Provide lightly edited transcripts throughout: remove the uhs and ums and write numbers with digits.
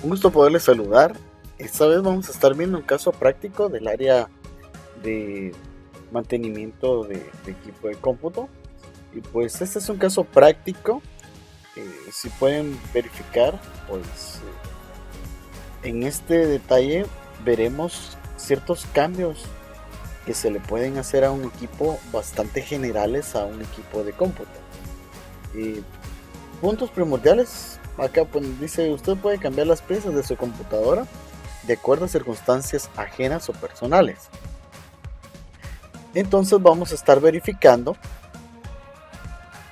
Un gusto poderles saludar. Esta vez vamos a estar viendo un caso práctico del área de mantenimiento de equipo de cómputo. Y pues este es un caso práctico. Si pueden verificar, pues en este detalle veremos ciertos cambios que se le pueden hacer a un equipo bastante generales a un equipo de cómputo. Puntos primordiales. Acá pues dice, usted puede cambiar las piezas de su computadora de acuerdo a circunstancias ajenas o personales. Entonces vamos a estar verificando.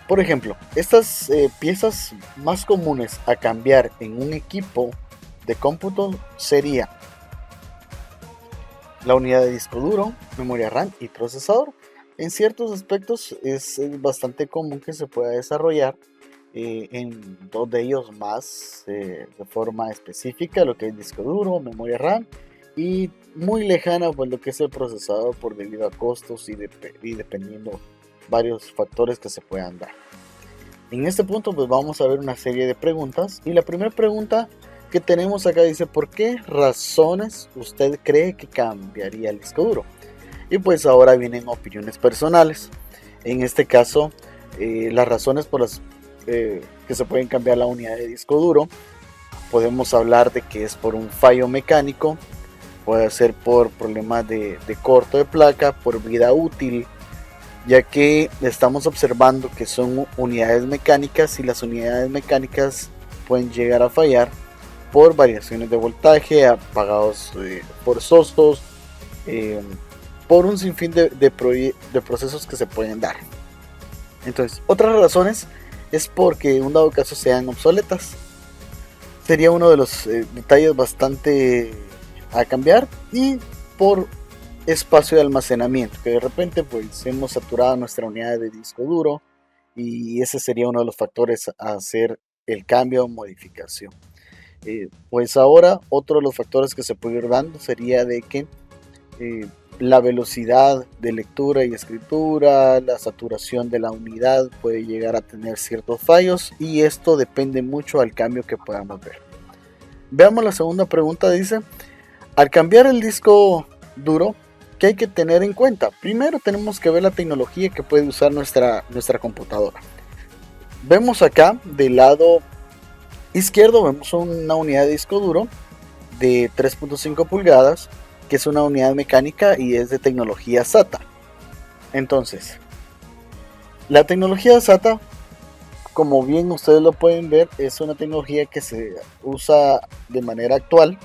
Por ejemplo, estas piezas más comunes a cambiar en un equipo de cómputo sería la unidad de disco duro, memoria RAM y procesador. En ciertos aspectos es bastante común que se pueda desarrollar en dos de ellos más de forma específica, lo que es disco duro, memoria RAM, y muy lejana pues lo que es el procesador por debido a costos y dependiendo varios factores que se puedan dar. En este punto pues vamos a ver una serie de preguntas, y la primera pregunta que tenemos acá dice: ¿por qué razones usted cree que cambiaría el disco duro? Y pues ahora vienen opiniones personales. En este caso las razones por las que se pueden cambiar la unidad de disco duro, podemos hablar de que es por un fallo mecánico, puede ser por problemas de corto de placa, por vida útil, ya que estamos observando que son unidades mecánicas y las unidades mecánicas pueden llegar a fallar por variaciones de voltaje, apagados forzosos, por un sinfín de procesos que se pueden dar. Entonces, otras razones es porque en un dado caso sean obsoletas. Sería uno de los detalles bastante a cambiar, y por espacio de almacenamiento, que de repente pues hemos saturado nuestra unidad de disco duro, y ese sería uno de los factores a hacer el cambio o modificación. Pues ahora otro de los factores que se puede ir dando sería de que la velocidad de lectura y escritura, la saturación de la unidad puede llegar a tener ciertos fallos, y esto depende mucho al cambio que podamos ver. Veamos la segunda pregunta. Dice: al cambiar el disco duro, ¿qué hay que tener en cuenta? Primero tenemos que ver la tecnología que puede usar nuestra computadora. Vemos acá del lado izquierdo, vemos una unidad de disco duro de 3.5 pulgadas, que es una unidad mecánica y es de tecnología SATA. Entonces, la tecnología SATA, como bien ustedes lo pueden ver, es una tecnología que se usa de manera actual.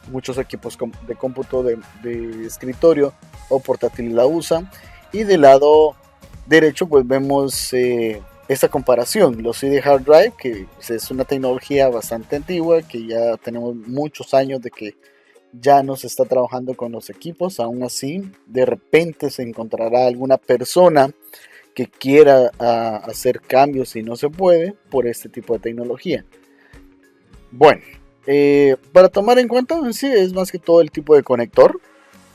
Muchos equipos de cómputo de escritorio o portátil la usan. Y del lado derecho pues vemos esta comparación, los CD Hard Drive, que es una tecnología bastante antigua, que ya tenemos muchos años de que ya no se está trabajando con los equipos. Aún así, de repente se encontrará alguna persona que quiera hacer cambios y no se puede por este tipo de tecnología. Bueno, para tomar en cuenta en sí es más que todo el tipo de conector.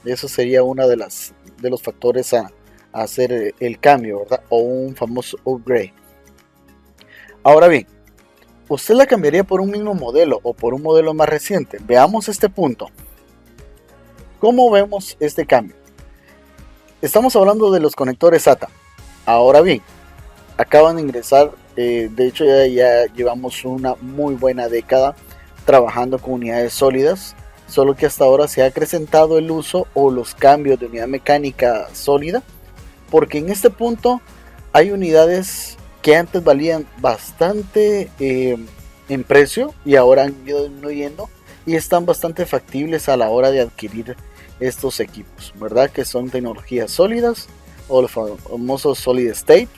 Eso sería uno de los factores a hacer el cambio, ¿verdad? O un famoso upgrade. Ahora bien, ¿usted la cambiaría por un mismo modelo o por un modelo más reciente? Veamos este punto. ¿Cómo vemos este cambio? Estamos hablando de los conectores SATA. Ahora bien, acaban de ingresar, de hecho ya llevamos una muy buena década trabajando con unidades sólidas, solo que hasta ahora se ha acrecentado el uso o los cambios de unidad mecánica sólida, porque en este punto hay unidades que antes valían bastante en precio y ahora han ido disminuyendo, y están bastante factibles a la hora de adquirir estos equipos, ¿verdad? Que son tecnologías sólidas o los famosos solid state.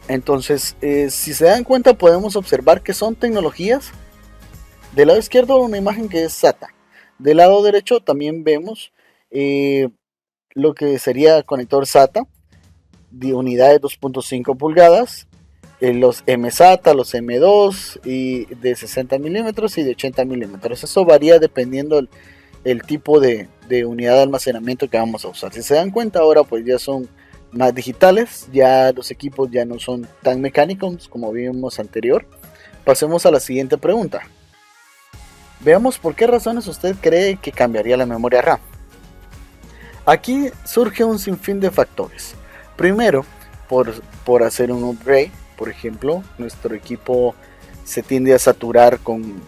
Entonces, si se dan cuenta, podemos observar que son tecnologías. Del lado izquierdo una imagen que es SATA. Del lado derecho también vemos lo que sería conector SATA de unidades 2.5 pulgadas. Los MSATA, los M2 y de 60 milímetros y de 80 milímetros. Eso varía dependiendo el tipo de unidad de almacenamiento que vamos a usar. Si se dan cuenta, ahora pues ya son más digitales, ya los equipos ya no son tan mecánicos como vimos anterior. Pasemos a la siguiente pregunta. Veamos por qué razones usted cree que cambiaría la memoria RAM. Aquí surge un sinfín de factores. Primero, por hacer un upgrade, por ejemplo, nuestro equipo se tiende a saturar con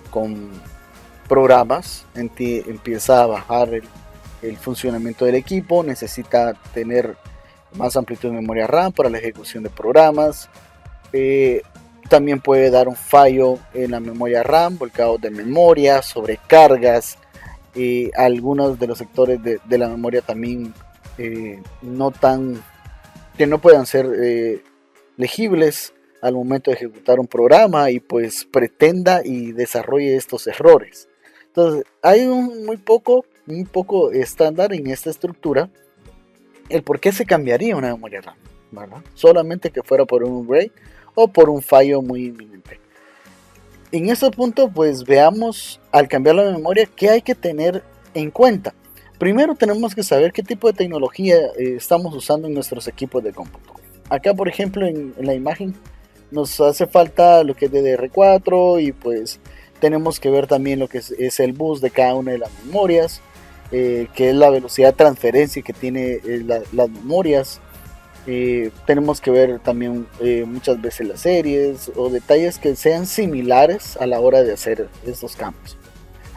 programas, empieza a bajar el funcionamiento del equipo, necesita tener más amplitud de memoria RAM para la ejecución de programas. También puede dar un fallo en la memoria RAM, volcado de memoria, sobrecargas. Algunos de los sectores de la memoria también que no puedan ser legibles al momento de ejecutar un programa y pues pretenda y desarrolle estos errores. Entonces hay un muy poco estándar en esta estructura el por qué se cambiaría una memoria RAM, ¿verdad? Solamente que fuera por un upgrade o por un fallo muy inminente. En este punto pues veamos, al cambiar la memoria, qué hay que tener en cuenta. Primero tenemos que saber qué tipo de tecnología estamos usando en nuestros equipos de cómputo. Acá por ejemplo en la imagen nos hace falta lo que es DDR4 y pues tenemos que ver también lo que es el bus de cada una de las memorias, que es la velocidad de transferencia que tiene las memorias. Tenemos que ver también muchas veces las series o detalles que sean similares a la hora de hacer estos cambios.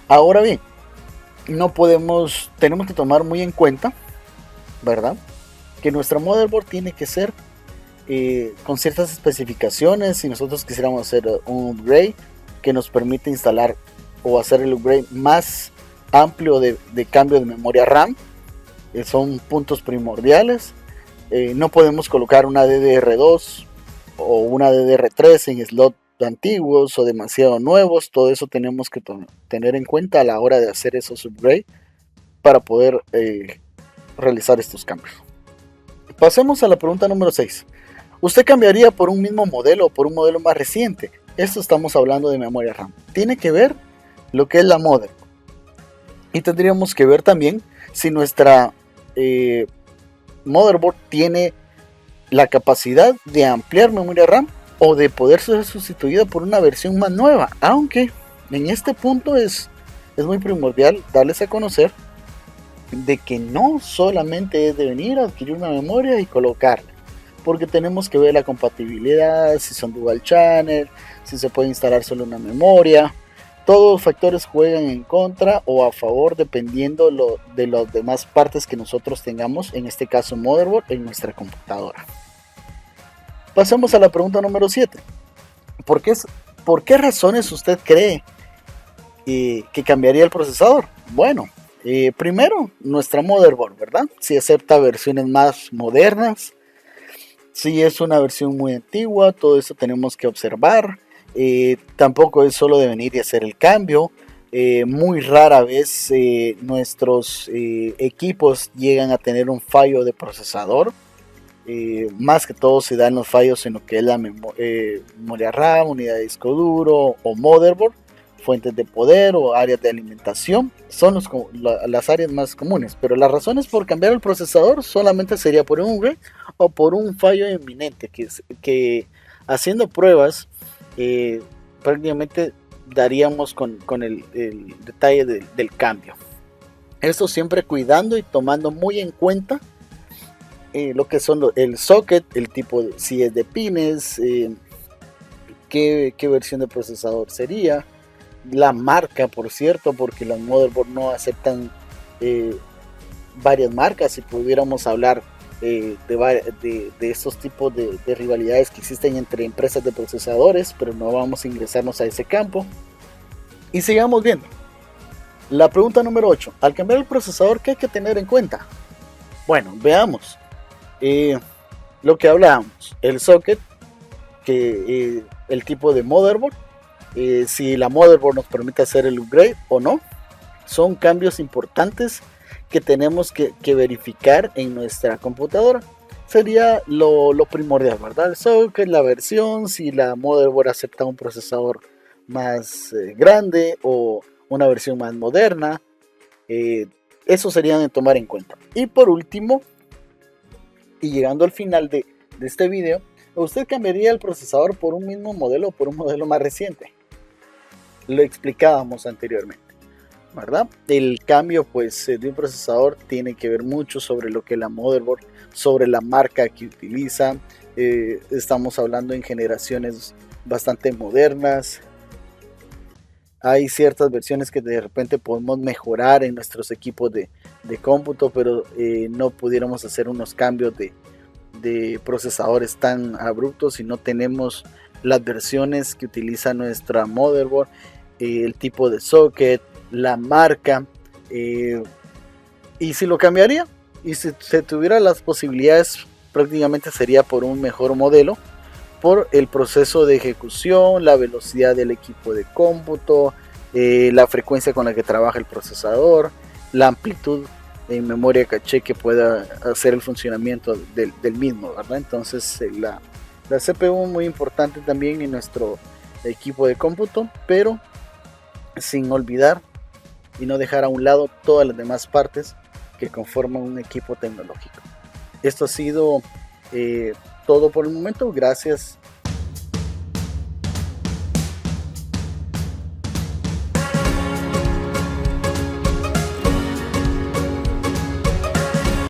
Ahora bien, tenemos que tomar muy en cuenta, ¿verdad?, que nuestra motherboard tiene que ser con ciertas especificaciones. Si nosotros quisiéramos hacer un upgrade que nos permite instalar o hacer el upgrade más amplio de cambio de memoria RAM, son puntos primordiales. No podemos colocar una DDR2 o una DDR3 en slot antiguos o demasiado nuevos. Todo eso tenemos que tener en cuenta a la hora de hacer esos upgrades para poder realizar estos cambios. Pasemos a la pregunta número 6. ¿Usted cambiaría por un mismo modelo o por un modelo más reciente? Esto estamos hablando de memoria RAM. Tiene que ver lo que es la motherboard. Y tendríamos que ver también si nuestra motherboard tiene la capacidad de ampliar memoria RAM o de poder ser sustituida por una versión más nueva. Aunque en este punto es muy primordial darles a conocer de que no solamente es de venir a adquirir una memoria y colocarla, porque tenemos que ver la compatibilidad, si son dual channel, si se puede instalar solo una memoria. Todos los factores juegan en contra o a favor dependiendo de las demás partes que nosotros tengamos, en este caso motherboard, en nuestra computadora. Pasemos a la pregunta número 7. ¿Por qué razones usted cree que cambiaría el procesador? Bueno, primero, nuestra motherboard, ¿verdad? Si acepta versiones más modernas, si es una versión muy antigua, todo eso tenemos que observar. Tampoco es solo de venir y hacer el cambio. Muy rara vez nuestros equipos llegan a tener un fallo de procesador. Más que todo se dan los fallos en lo que es la memoria RAM, unidad de disco duro o motherboard, fuentes de poder o áreas de alimentación. Son las áreas más comunes, pero las razones por cambiar el procesador solamente sería por un upgrade o por un fallo inminente que haciendo pruebas prácticamente daríamos con el detalle del cambio. Esto siempre cuidando y tomando muy en cuenta lo que son el socket, el tipo si es de pines, qué versión de procesador sería, la marca, por cierto, porque las motherboard no aceptan varias marcas. Si pudiéramos hablar de estos tipos de rivalidades que existen entre empresas de procesadores, pero no vamos a ingresarnos a ese campo. Y sigamos viendo. La pregunta número 8. Al cambiar el procesador, ¿qué hay que tener en cuenta? Bueno, veamos. Lo que hablábamos, el socket, el tipo de motherboard, si la motherboard nos permite hacer el upgrade o no. Son cambios importantes que tenemos que verificar en nuestra computadora. Sería lo primordial, ¿verdad? El socket, la versión, si la motherboard acepta un procesador más grande o una versión más moderna. Eso serían de tomar en cuenta. Y por último, y llegando al final de este video, ¿usted cambiaría el procesador por un mismo modelo o por un modelo más reciente? Lo explicábamos anteriormente. ¿verdad? El cambio pues de un procesador tiene que ver mucho sobre lo que es la motherboard, sobre la marca que utiliza. Estamos hablando en generaciones bastante modernas. Hay ciertas versiones que de repente podemos mejorar en nuestros equipos de cómputo, pero no pudiéramos hacer unos cambios de procesadores tan abruptos si no tenemos las versiones que utiliza nuestra motherboard, el tipo de socket, la marca, y si lo cambiaría y si se tuviera las posibilidades, prácticamente sería por un mejor modelo, por el proceso de ejecución, la velocidad del equipo de cómputo, la frecuencia con la que trabaja el procesador, la amplitud en memoria caché que pueda hacer el funcionamiento del mismo, ¿verdad? Entonces la CPU muy importante también en nuestro equipo de cómputo, pero sin olvidar y no dejar a un lado todas las demás partes que conforman un equipo tecnológico. Esto ha sido todo por el momento. Gracias